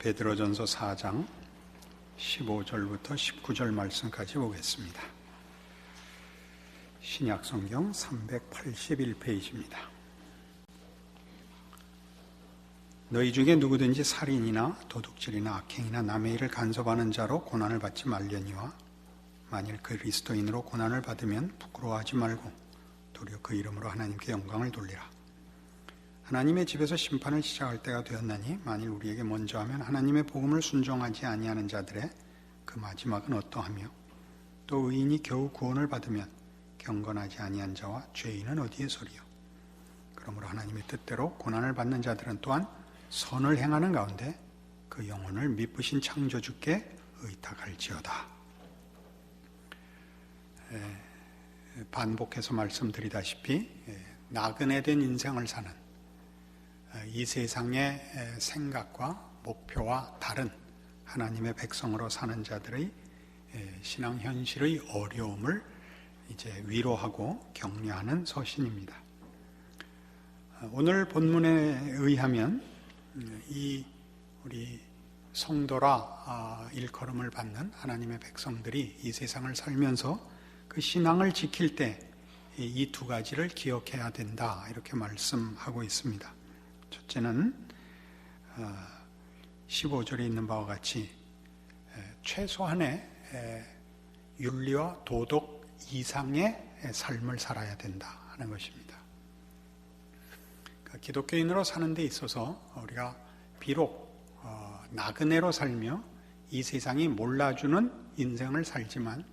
베드로전서 4장 15절부터 19절 말씀까지 보겠습니다. 신약성경 381페이지입니다. 너희 중에 누구든지 살인이나 도둑질이나 악행이나 남의 일을 간섭하는 자로 고난을 받지 말려니와 만일 그리스도인으로 고난을 받으면 부끄러워하지 말고 도리어 그 이름으로 하나님께 영광을 돌리라. 하나님의 집에서 심판을 시작할 때가 되었나니 만일 우리에게 먼저 하면 하나님의 복음을 순종하지 아니하는 자들의 그 마지막은 어떠하며 또 의인이 겨우 구원을 받으면 경건하지 아니한 자와 죄인은 어디에서리요. 그러므로 하나님의 뜻대로 고난을 받는 자들은 또한 선을 행하는 가운데 그 영혼을 미쁘신 창조주께 의탁할지어다. 반복해서 말씀드리다시피 나그네 된 인생을 사는 이 세상의 생각과 목표와 다른 하나님의 백성으로 사는 자들의 신앙 현실의 어려움을 이제 위로하고 격려하는 서신입니다. 오늘 본문에 의하면 이 우리 성도라 일컬음을 받는 하나님의 백성들이 이 세상을 살면서 그 신앙을 지킬 때 이 두 가지를 기억해야 된다 이렇게 말씀하고 있습니다. 첫째는 15절에 있는 바와 같이 최소한의 윤리와 도덕 이상의 삶을 살아야 된다 하는 것입니다. 기독교인으로 사는 데 있어서 우리가 비록 나그네로 살며 이 세상이 몰라주는 인생을 살지만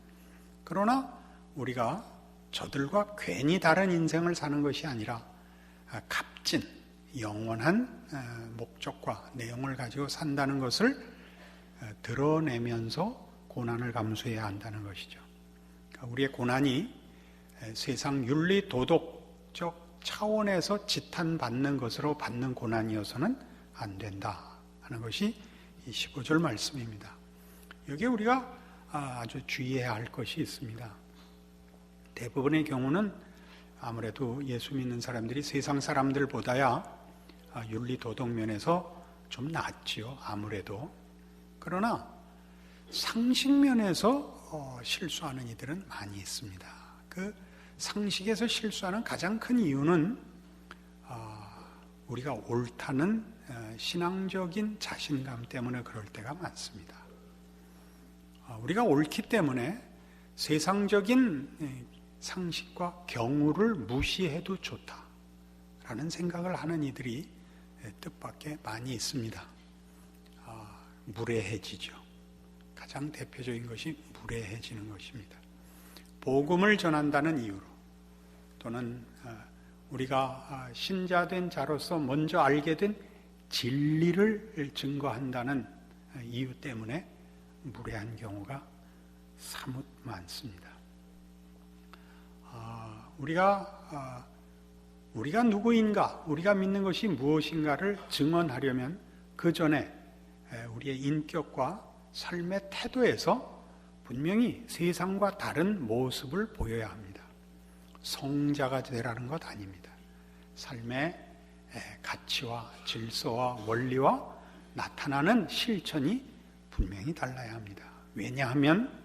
그러나 우리가 저들과 괜히 다른 인생을 사는 것이 아니라 값진 영원한 목적과 내용을 가지고 산다는 것을 드러내면서 고난을 감수해야 한다는 것이죠. 우리의 고난이 세상 윤리 도덕적 차원에서 지탄받는 것으로 받는 고난이어서는 안 된다 하는 것이 이 15절 말씀입니다. 여기에 우리가 아주 주의해야 할 것이 있습니다. 대부분의 경우는 아무래도 예수 믿는 사람들이 세상 사람들보다야 윤리 도덕 면에서 좀 낫지요. 아무래도. 그러나 상식 면에서 실수하는 이들은 많이 있습니다. 그 상식에서 실수하는 가장 큰 이유는 우리가 옳다는 신앙적인 자신감 때문에 그럴 때가 많습니다. 우리가 옳기 때문에 세상적인 상식과 경우를 무시해도 좋다라는 생각을 하는 이들이 뜻밖의 많이 있습니다. 무례해지죠. 가장 대표적인 것이 무례해지는 것입니다. 복음을 전한다는 이유로 또는 우리가 신자된 자로서 먼저 알게 된 진리를 증거한다는 이유 때문에 무례한 경우가 사뭇 많습니다. 우리가 누구인가, 우리가 믿는 것이 무엇인가를 증언하려면 그 전에 우리의 인격과 삶의 태도에서 분명히 세상과 다른 모습을 보여야 합니다. 성자가 되라는 것 아닙니다. 삶의 가치와 질서와 원리와 나타나는 실천이 분명히 달라야 합니다. 왜냐하면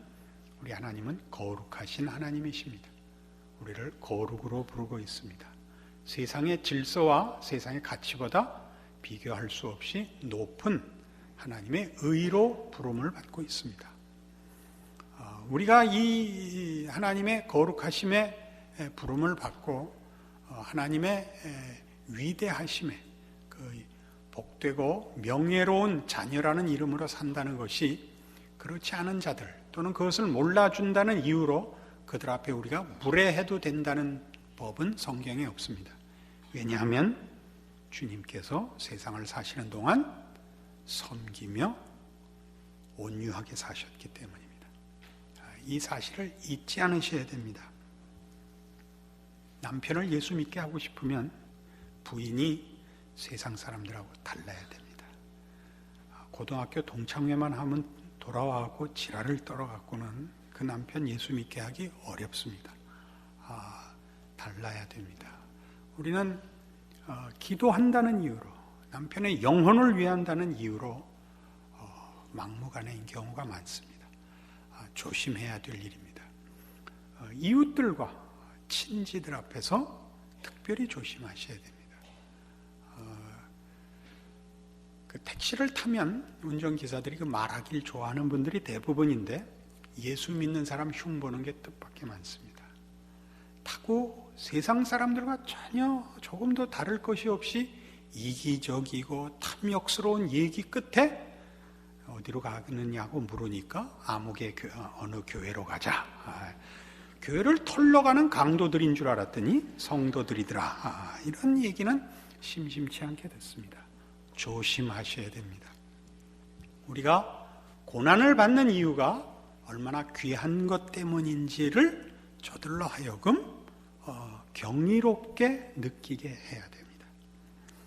우리 하나님은 거룩하신 하나님이십니다. 우리를 거룩으로 부르고 있습니다. 세상의 질서와 세상의 가치보다 비교할 수 없이 높은 하나님의 의로 부름을 받고 있습니다. 우리가 이 하나님의 거룩하심에 부름을 받고 하나님의 위대하심에 그 복되고 명예로운 자녀라는 이름으로 산다는 것이 그렇지 않은 자들 또는 그것을 몰라준다는 이유로 그들 앞에 우리가 무례해도 된다는 법은 성경에 없습니다. 왜냐하면 주님께서 세상을 사시는 동안 섬기며 온유하게 사셨기 때문입니다. 이 사실을 잊지 않으셔야 됩니다. 남편을 예수 믿게 하고 싶으면 부인이 세상 사람들하고 달라야 됩니다. 고등학교 동창회만 하면 돌아와고 지랄을 떨어갖고는 그 남편 예수 믿게 하기 어렵습니다. 달라야 됩니다. 우리는 기도한다는 이유로 남편의 영혼을 위한다는 이유로 막무가내인 경우가 많습니다. 조심해야 될 일입니다. 이웃들과 친지들 앞에서 특별히 조심하셔야 됩니다. 그 택시를 타면 운전기사들이 그 말하길 좋아하는 분들이 대부분인데 예수 믿는 사람 흉보는 게 뜻밖의 많습니다. 타고 세상 사람들과 전혀 조금도 다를 것이 없이 이기적이고 탐욕스러운 얘기 끝에 어디로 가느냐고 물으니까 아무개 어느 교회로 가자. 교회를 털러 가는 강도들인 줄 알았더니 성도들이더라. 이런 얘기는 심심치 않게 됐습니다. 조심하셔야 됩니다. 우리가 고난을 받는 이유가 얼마나 귀한 것 때문인지를 저들로 하여금 경이롭게 느끼게 해야 됩니다.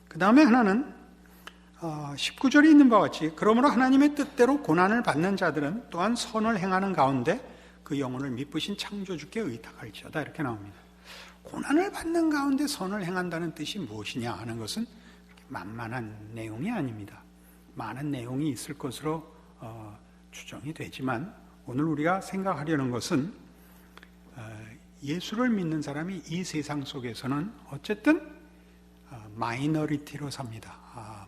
그 다음에 하나는 19절에 있는 바와 같이 그러므로 하나님의 뜻대로 고난을 받는 자들은 또한 선을 행하는 가운데 그 영혼을 미쁘신 창조주께 의탁할지어다 이렇게 나옵니다. 고난을 받는 가운데 선을 행한다는 뜻이 무엇이냐 하는 것은 만만한 내용이 아닙니다. 많은 내용이 있을 것으로 추정이 되지만 오늘 우리가 생각하려는 것은 예수를 믿는 사람이 이 세상 속에서는 어쨌든 마이너리티로 삽니다.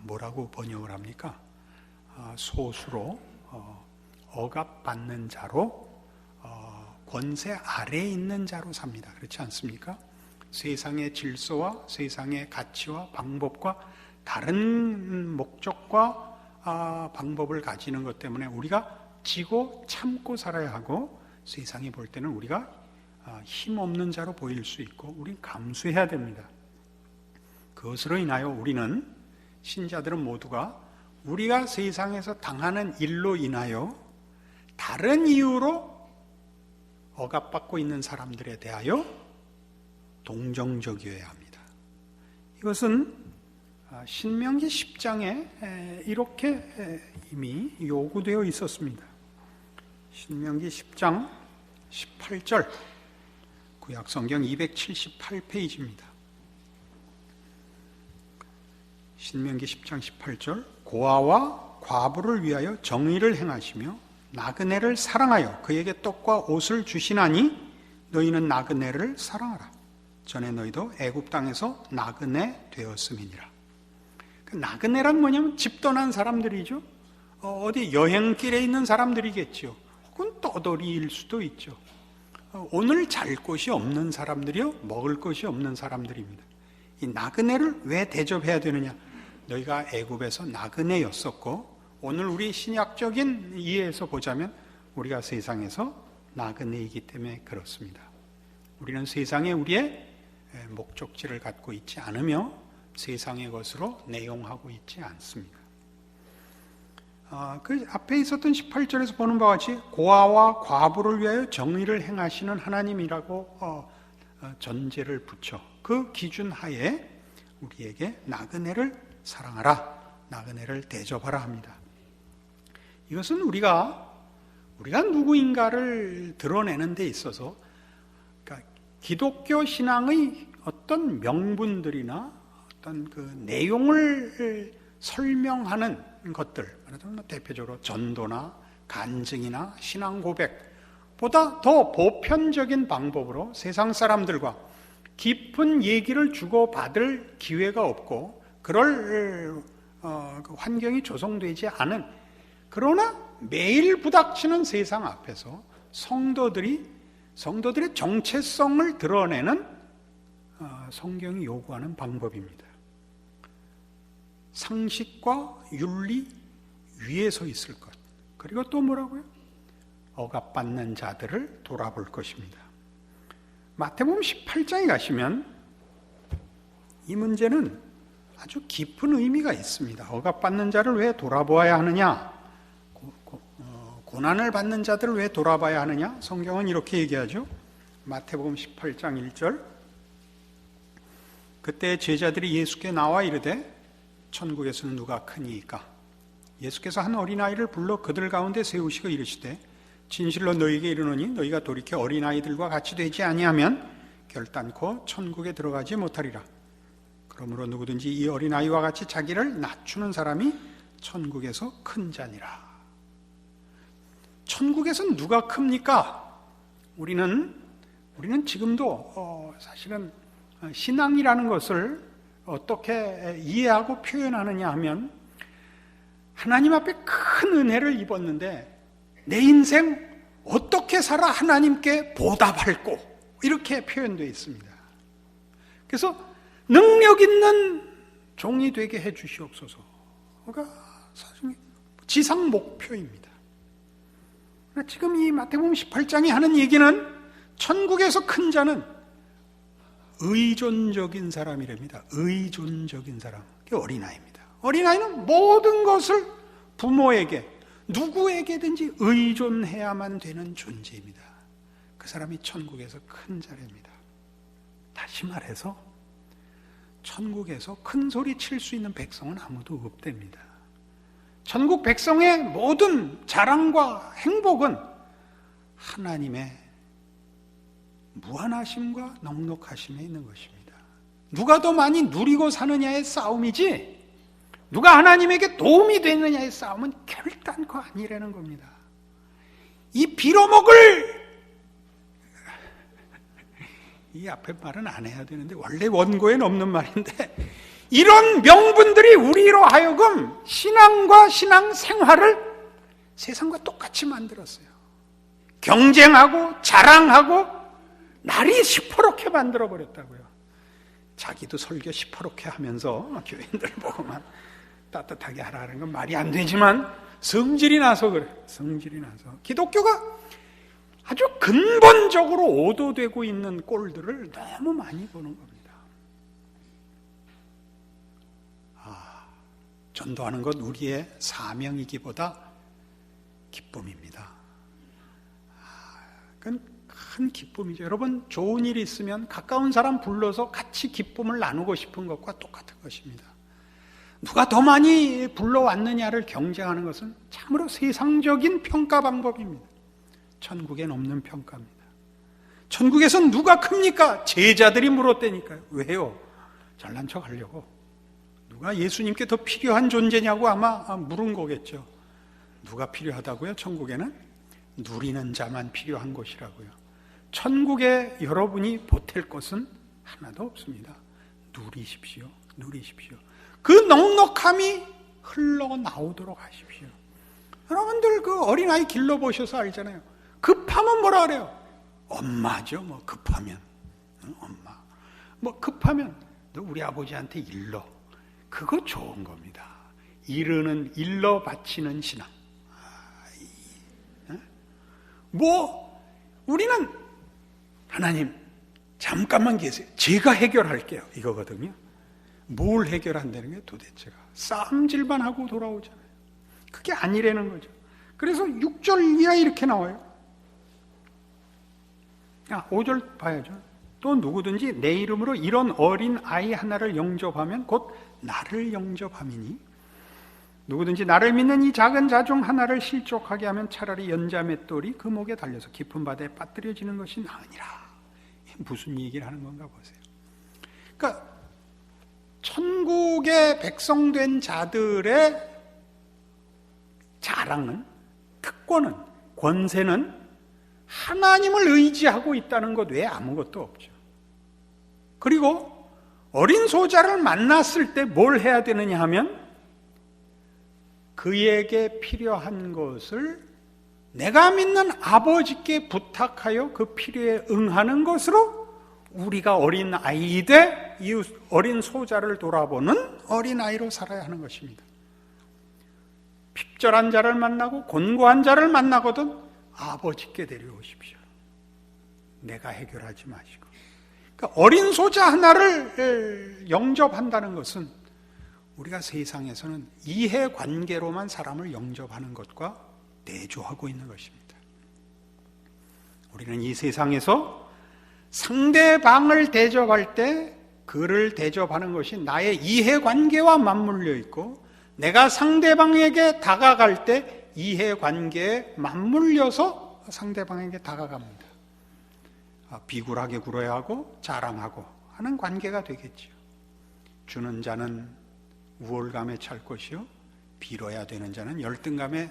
뭐라고 번역을 합니까? 소수로 억압받는 자로 권세 아래에 있는 자로 삽니다. 그렇지 않습니까? 세상의 질서와 세상의 가치와 방법과 다른 목적과 방법을 가지는 것 때문에 우리가 지고 참고 살아야 하고 세상이 볼 때는 우리가 힘없는 자로 보일 수 있고 우린 감수해야 됩니다. 그것으로 인하여 우리는 신자들은 모두가 우리가 세상에서 당하는 일로 인하여 다른 이유로 억압받고 있는 사람들에 대하여 동정적이어야 합니다. 이것은 신명기 10장에 이렇게 이미 요구되어 있었습니다. 신명기 10장 18절 구약성경 278페이지입니다. 신명기 10장 18절 고아와 과부를 위하여 정의를 행하시며 나그네를 사랑하여 그에게 떡과 옷을 주시나니 너희는 나그네를 사랑하라. 전에 너희도 애굽 땅에서 나그네 되었음이니라. 그 나그네란 뭐냐면 집 떠난 사람들이죠. 어디 여행길에 있는 사람들이겠죠. 혹은 떠돌이일 수도 있죠. 오늘 잘 곳이 없는 사람들이요, 먹을 것이 없는 사람들입니다. 이 나그네를 왜 대접해야 되느냐? 너희가 애굽에서 나그네였었고 오늘 우리 신약적인 이해에서 보자면 우리가 세상에서 나그네이기 때문에 그렇습니다. 우리는 세상에 우리의 목적지를 갖고 있지 않으며 세상의 것으로 내용하고 있지 않습니다. 그 앞에 있었던 18절에서 보는 바와 같이 고아와 과부를 위하여 정의를 행하시는 하나님이라고 전제를 붙여 그 기준 하에 우리에게 나그네를 사랑하라, 나그네를 대접하라 합니다. 이것은 우리가 누구인가를 드러내는 데 있어서 그러니까 기독교 신앙의 어떤 명분들이나 어떤 그 내용을 설명하는 것들, 대표적으로 전도나 간증이나 신앙 고백보다 더 보편적인 방법으로 세상 사람들과 깊은 얘기를 주고받을 기회가 없고 그럴 환경이 조성되지 않은, 그러나 매일 부닥치는 세상 앞에서 성도들의 정체성을 드러내는 성경이 요구하는 방법입니다. 상식과 윤리 위에 서 있을 것. 그리고 또 뭐라고요? 억압받는 자들을 돌아볼 것입니다. 마태복음 18장에 가시면 이 문제는 아주 깊은 의미가 있습니다. 억압받는 자를 왜 돌아보아야 하느냐? 고난을 받는 자들을 왜 돌아봐야 하느냐? 성경은 이렇게 얘기하죠. 마태복음 18장 1절 그때 제자들이 예수께 나와 이르되 천국에서는 누가 크니이까? 예수께서 한 어린아이를 불러 그들 가운데 세우시고 이르시되 진실로 너희에게 이르노니 너희가 돌이켜 어린아이들과 같이 되지 아니하면 결단코 천국에 들어가지 못하리라. 그러므로 누구든지 이 어린아이와 같이 자기를 낮추는 사람이 천국에서 큰 자니라. 천국에선 누가 큽니까? 우리는 지금도 사실은 신앙이라는 것을 어떻게 이해하고 표현하느냐 하면, 하나님 앞에 큰 은혜를 입었는데 내 인생 어떻게 살아 하나님께 보답할꼬, 이렇게 표현되어 있습니다. 그래서 능력 있는 종이 되게 해 주시옵소서가 사실 지상 목표입니다. 지금 이 마태복음 18장이 하는 얘기는 천국에서 큰 자는 의존적인 사람이랍니다. 의존적인 사람, 그게 어린아이입니다. 어린아이는 모든 것을 부모에게, 누구에게든지 의존해야만 되는 존재입니다. 그 사람이 천국에서 큰 자랍니다. 다시 말해서 천국에서 큰 소리 칠 수 있는 백성은 아무도 없답니다. 천국 백성의 모든 자랑과 행복은 하나님의 무한하심과 넉넉하심에 있는 것입니다. 누가 더 많이 누리고 사느냐의 싸움이지, 누가 하나님에게 도움이 되느냐의 싸움은 결단코 아니라는 겁니다. 이 빌어먹을, 이 앞에 말은 안 해야 되는데 원래 원고에는 없는 말인데, 이런 명분들이 우리로 하여금 신앙과 신앙생활을 세상과 똑같이 만들었어요. 경쟁하고 자랑하고 날이 시퍼렇게 만들어버렸다고요. 자기도 설교 시퍼렇게 하면서 교인들 보고만 따뜻하게 하라는 건 말이 안 되지만 성질이 나서 그래. 성질이 나서 기독교가 아주 근본적으로 오도되고 있는 꼴들을 너무 많이 보는 겁니다. 전도하는 것 우리의 사명이기보다 기쁨입니다. 그건 큰 기쁨이죠. 여러분, 좋은 일이 있으면 가까운 사람 불러서 같이 기쁨을 나누고 싶은 것과 똑같은 것입니다. 누가 더 많이 불러왔느냐를 경쟁하는 것은 참으로 세상적인 평가 방법입니다. 천국엔 없는 평가입니다. 천국에선 누가 큽니까? 제자들이 물었다니까요. 왜요? 잘난 척 하려고. 누가 예수님께 더 필요한 존재냐고 아마 물은 거겠죠. 누가 필요하다고요? 천국에는 누리는 자만 필요한 곳이라고요. 천국에 여러분이 보탤 것은 하나도 없습니다. 누리십시오. 누리십시오. 그 넉넉함이 흘러나오도록 하십시오. 여러분들 그 어린아이 길러보셔서 알잖아요. 급하면 뭐라 그래요? 엄마죠. 뭐 급하면. 엄마. 뭐 급하면 너 우리 아버지한테 일러. 그거 좋은 겁니다. 일은 일러 바치는 신앙. 뭐 우리는 하나님 잠깐만 계세요. 제가 해결할게요. 이거거든요. 뭘 해결한다는 게 도대체가 싸움질만 하고 돌아오잖아요. 그게 아니라는 거죠. 그래서 6절 이하에 이렇게 나와요. 5절 봐야죠. 또 누구든지 내 이름으로 이런 어린 아이 하나를 영접하면 곧 나를 영접함이니, 누구든지 나를 믿는 이 작은 자 중 하나를 실족하게 하면 차라리 연자 맷돌이 그 목에 달려서 깊은 바다에 빠뜨려지는 것이 나으니라. 무슨 얘기를 하는 건가 보세요. 그러니까 천국의 백성된 자들의 자랑은, 특권은, 권세는 하나님을 의지하고 있다는 것 외에 아무것도 없죠. 그리고 어린 소자를 만났을 때 뭘 해야 되느냐 하면 그에게 필요한 것을 내가 믿는 아버지께 부탁하여 그 필요에 응하는 것으로 우리가 어린 아이되 이 어린 소자를 돌아보는 어린 아이로 살아야 하는 것입니다. 핍절한 자를 만나고 곤고한 자를 만나거든 아버지께 데려오십시오. 내가 해결하지 마시고. 그러니까 어린 소자 하나를 영접한다는 것은 우리가 세상에서는 이해관계로만 사람을 영접하는 것과 대조하고 있는 것입니다. 우리는 이 세상에서 상대방을 대접할 때 그를 대접하는 것이 나의 이해관계와 맞물려 있고, 내가 상대방에게 다가갈 때 이해관계에 맞물려서 상대방에게 다가갑니다. 비굴하게 굴어야 하고 자랑하고 하는 관계가 되겠죠. 주는 자는 우월감에 찰 것이요 빌어야 되는 자는 열등감에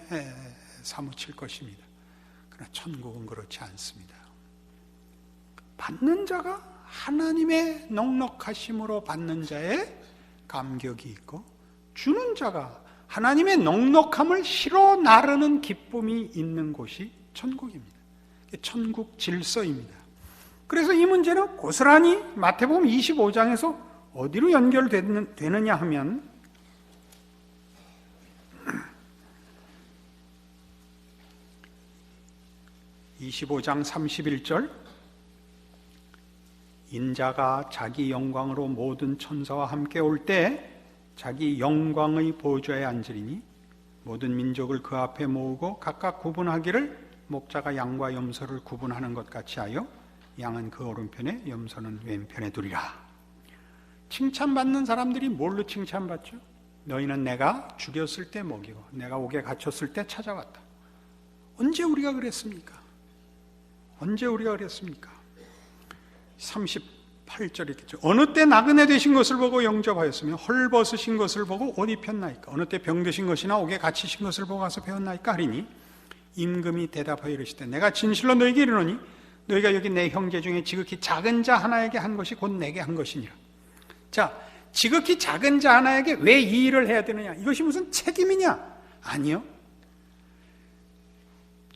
사무칠 것입니다. 그러나 천국은 그렇지 않습니다. 받는 자가 하나님의 넉넉하심으로 받는 자의 감격이 있고, 주는 자가 하나님의 넉넉함을 실어 나르는 기쁨이 있는 곳이 천국입니다. 천국 질서입니다. 그래서 이 문제는 고스란히 마태복음 25장에서 어디로 연결되느냐 하면 25장 31절, 인자가 자기 영광으로 모든 천사와 함께 올 때 자기 영광의 보좌에 앉으리니 모든 민족을 그 앞에 모으고 각각 구분하기를 목자가 양과 염소를 구분하는 것 같이 하여 양은 그 오른편에 염소는 왼편에 두리라. 칭찬받는 사람들이 뭘로 칭찬받죠? 너희는 내가 죽였을 때 먹이고 내가 옥에 갇혔을 때 찾아왔다. 언제 우리가 그랬습니까? 언제 우리가 그랬습니까? 38절 있겠죠. 어느 때 나그네 되신 것을 보고 영접하였으며 헐벗으신 것을 보고 옷 입혔나이까? 어느 때 병드신 것이나 옥에 갇히신 것을 보고 가서 배웠나이까? 하리니 임금이 대답하여 이르시되 내가 진실로 너희에게 이르노니 너희가 여기 내 형제 중에 지극히 작은 자 하나에게 한 것이 곧 내게 한 것이니라. 자, 지극히 작은 자 하나에게 왜 이 일을 해야 되느냐? 이것이 무슨 책임이냐? 아니요.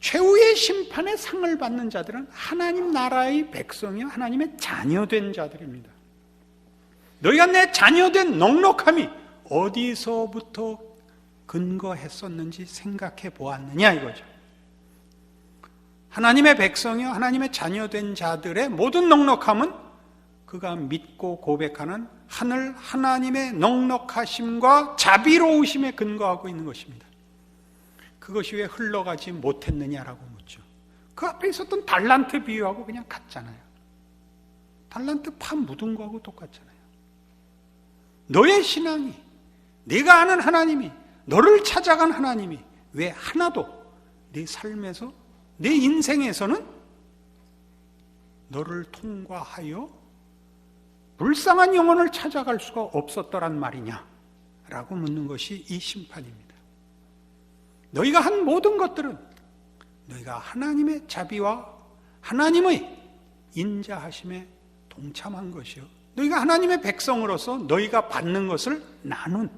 최후의 심판의 상을 받는 자들은 하나님 나라의 백성이요 하나님의 자녀된 자들입니다. 너희가 내 자녀된 넉넉함이 어디서부터 근거했었는지 생각해 보았느냐 이거죠. 하나님의 백성이요 하나님의 자녀된 자들의 모든 넉넉함은 그가 믿고 고백하는 하늘 하나님의 넉넉하심과 자비로우심에 근거하고 있는 것입니다. 그것이 왜 흘러가지 못했느냐라고 묻죠. 그 앞에 있었던 달란트 비유하고 그냥 같잖아요. 달란트 파 묻은 거하고 똑같잖아요. 너의 신앙이, 네가 아는 하나님이, 너를 찾아간 하나님이 왜 하나도 네 삶에서, 내 인생에서는 너를 통과하여 불쌍한 영혼을 찾아갈 수가 없었더란 말이냐라고 묻는 것이 이 심판입니다. 너희가 한 모든 것들은 너희가 하나님의 자비와 하나님의 인자하심에 동참한 것이요 너희가 하나님의 백성으로서 너희가 받는 것을 나눈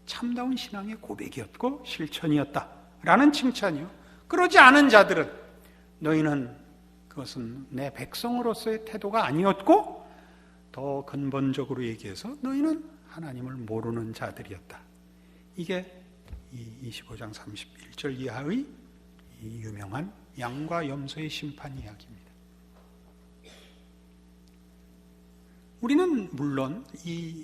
참다운 신앙의 고백이었고 실천이었다라는 칭찬이요. 그러지 않은 자들은 너희는 그것은 내 백성으로서의 태도가 아니었고 더 근본적으로 얘기해서 너희는 하나님을 모르는 자들이었다. 이게 이 25장 31절 이하의 이 유명한 양과 염소의 심판 이야기입니다. 우리는 물론 이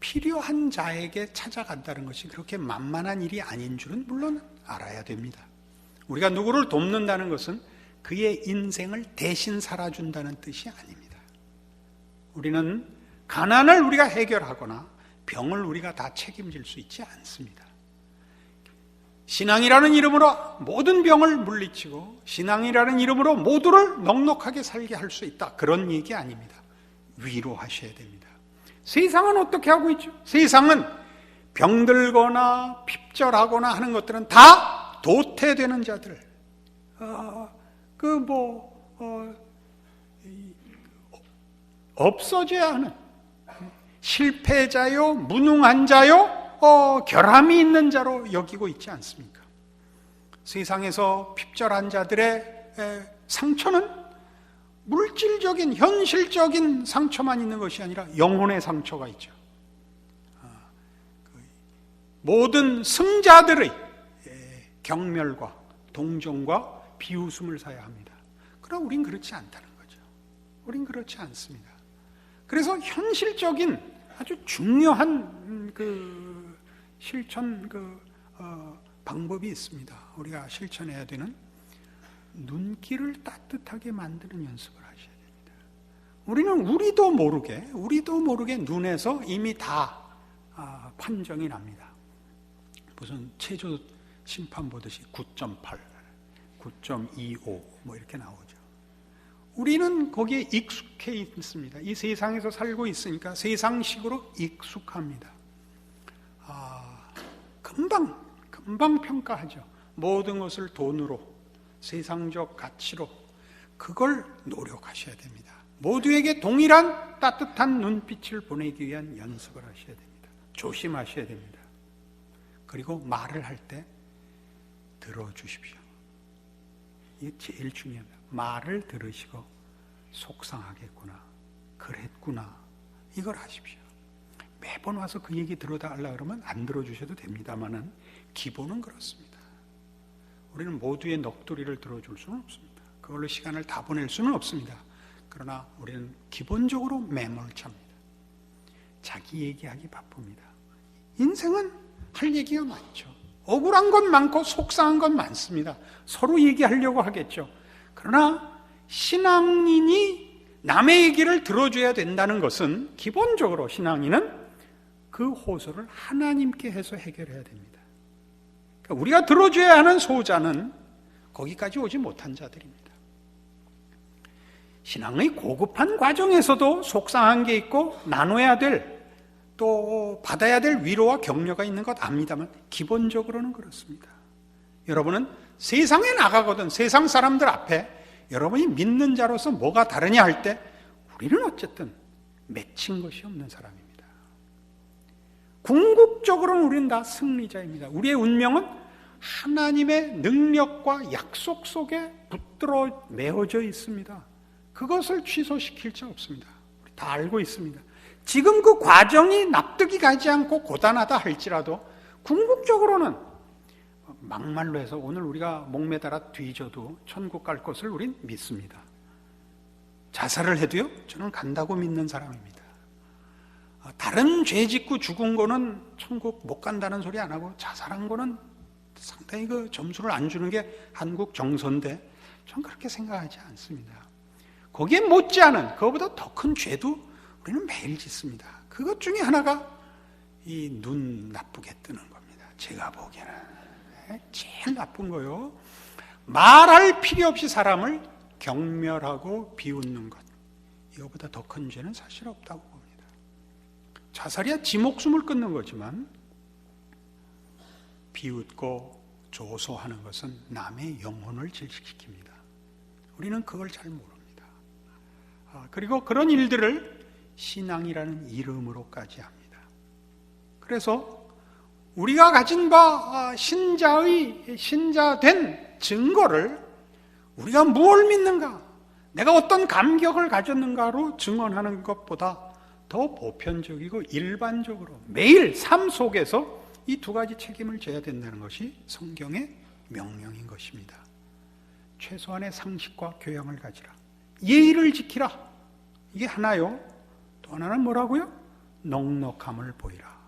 필요한 자에게 찾아간다는 것이 그렇게 만만한 일이 아닌 줄은 물론 알아야 됩니다. 우리가 누구를 돕는다는 것은 그의 인생을 대신 살아준다는 뜻이 아닙니다. 우리는 가난을 우리가 해결하거나 병을 우리가 다 책임질 수 있지 않습니다. 신앙이라는 이름으로 모든 병을 물리치고 신앙이라는 이름으로 모두를 넉넉하게 살게 할 수 있다. 그런 얘기 아닙니다. 위로하셔야 됩니다. 세상은 어떻게 하고 있죠? 세상은 병들거나 핍절하거나 하는 것들은 다 도태되는 자들, 없어져야 하는 실패자요, 무능한 자요, 결함이 있는 자로 여기고 있지 않습니까? 세상에서 핍절한 자들의 상처는 물질적인, 현실적인 상처만 있는 것이 아니라 영혼의 상처가 있죠. 모든 승자들의 경멸과 동정과 비웃음을 사야 합니다. 그러나 우린 그렇지 않다는 거죠. 우린 그렇지 않습니다. 그래서 현실적인 아주 중요한 실천 방법이 있습니다. 우리가 실천해야 되는 눈길을 따뜻하게 만드는 연습을 하셔야 됩니다. 우리는 우리도 모르게 눈에서 이미 다 판정이 납니다. 무슨 체조 심판 보듯이 9.8, 9.25 뭐 이렇게 나오죠. 우리는 거기에 익숙해 있습니다. 이 세상에서 살고 있으니까 세상식으로 익숙합니다. 금방 평가하죠. 모든 것을 돈으로, 세상적 가치로 그걸 노력하셔야 됩니다. 모두에게 동일한 따뜻한 눈빛을 보내기 위한 연습을 하셔야 됩니다. 조심하셔야 됩니다. 그리고 말을 할 때 들어주십시오. 이게 제일 중요합니다. 말을 들으시고 속상하겠구나, 그랬구나, 이걸 하십시오. 매번 와서 그 얘기 들어달라 그러면 안 들어주셔도 됩니다만은 기본은 그렇습니다. 우리는 모두의 넋두리를 들어줄 수는 없습니다. 그걸로 시간을 다 보낼 수는 없습니다. 그러나 우리는 기본적으로 매몰차입니다. 자기 얘기하기 바쁩니다. 인생은 할 얘기가 많죠. 억울한 건 많고 속상한 건 많습니다. 서로 얘기하려고 하겠죠. 그러나 신앙인이 남의 얘기를 들어줘야 된다는 것은 기본적으로 신앙인은 그 호소를 하나님께 해서 해결해야 됩니다. 그러니까 우리가 들어줘야 하는 소자는 거기까지 오지 못한 자들입니다. 신앙의 고급한 과정에서도 속상한 게 있고 나눠야 될, 또 받아야 될 위로와 격려가 있는 것 압니다만 기본적으로는 그렇습니다. 여러분은 세상에 나가거든 세상 사람들 앞에 여러분이 믿는 자로서 뭐가 다르냐 할 때 우리는 어쨌든 맺힌 것이 없는 사람입니다. 궁극적으로는 우리는 다 승리자입니다. 우리의 운명은 하나님의 능력과 약속 속에 붙들어 매어져 있습니다. 그것을 취소시킬 수 없습니다. 우리 다 알고 있습니다. 지금 그 과정이 납득이 가지 않고 고단하다 할지라도 궁극적으로는 막말로 해서 오늘 우리가 목매달아 뒤져도 천국 갈 것을 우린 믿습니다. 자살을 해도요, 저는 간다고 믿는 사람입니다. 다른 죄 짓고 죽은 거는 천국 못 간다는 소리 안 하고 자살한 거는 상당히 그 점수를 안 주는 게 한국 정서인데 저는 그렇게 생각하지 않습니다. 거기에 못지않은 그거보다 더 큰 죄도 우리는 매일 짓습니다. 그것 중에 하나가 이 눈 나쁘게 뜨는 겁니다. 제가 보기에는 제일 나쁜 거요. 말할 필요 없이 사람을 경멸하고 비웃는 것, 이거보다 더 큰 죄는 사실 없다고 봅니다. 자살이야 지 목숨을 끊는 거지만 비웃고 조소하는 것은 남의 영혼을 질식시킵니다. 우리는 그걸 잘 모릅니다. 그리고 그런 일들을 신앙이라는 이름으로까지 합니다. 그래서 우리가 가진 바 신자된 증거를 우리가 무엇을 믿는가, 내가 어떤 감격을 가졌는가로 증언하는 것보다 더 보편적이고 일반적으로 매일 삶 속에서 이 두 가지 책임을 져야 된다는 것이 성경의 명령인 것입니다. 최소한의 상식과 교양을 가지라, 예의를 지키라, 이게 하나요. 또 하나는 뭐라고요? 넉넉함을 보이라.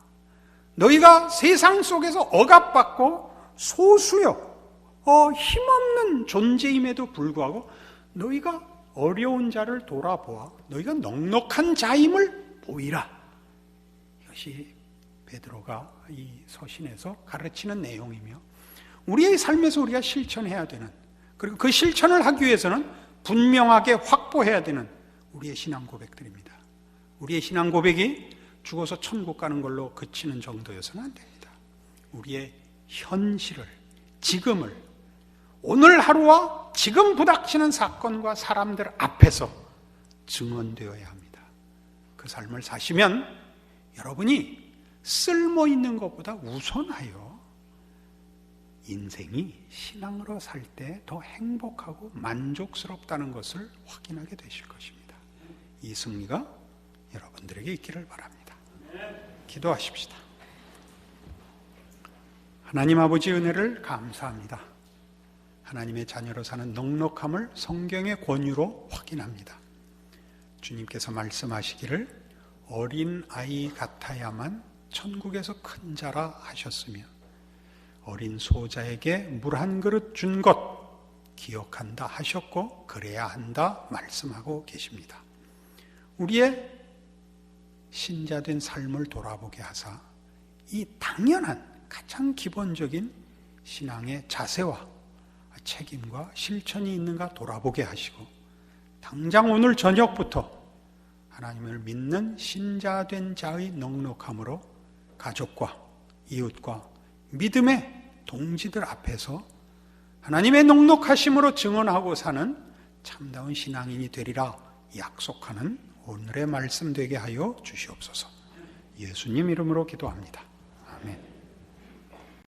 너희가 세상 속에서 억압받고 소수요, 힘없는 존재임에도 불구하고 너희가 어려운 자를 돌아보아 너희가 넉넉한 자임을 보이라. 이것이 베드로가 이 서신에서 가르치는 내용이며 우리의 삶에서 우리가 실천해야 되는, 그리고 그 실천을 하기 위해서는 분명하게 확보해야 되는 우리의 신앙 고백들입니다. 우리의 신앙 고백이 죽어서 천국 가는 걸로 그치는 정도여서는 안 됩니다. 우리의 현실을, 지금을, 오늘 하루와 지금 부닥치는 사건과 사람들 앞에서 증언되어야 합니다. 그 삶을 사시면 여러분이 쓸모있는 것보다 우선하여 인생이 신앙으로 살 때 더 행복하고 만족스럽다는 것을 확인하게 되실 것입니다. 이 승리가 여러분들에게 있기를 바랍니다. 기도하십시다. 하나님 아버지 은혜를 감사합니다. 하나님의 자녀로 사는 넉넉함을 성경의 권유로 확인합니다. 주님께서 말씀하시기를 어린 아이 같아야만 천국에서 큰 자라 하셨으며 어린 소자에게 물 한 그릇 준 것 기억한다 하셨고 그래야 한다 말씀하고 계십니다. 우리의 신자된 삶을 돌아보게 하사 이 당연한 가장 기본적인 신앙의 자세와 책임과 실천이 있는가 돌아보게 하시고 당장 오늘 저녁부터 하나님을 믿는 신자된 자의 넉넉함으로 가족과 이웃과 믿음의 동지들 앞에서 하나님의 넉넉하심으로 증언하고 사는 참다운 신앙인이 되리라 약속하는 오늘의 말씀 되게 하여 주시옵소서. 예수님 이름으로 기도합니다.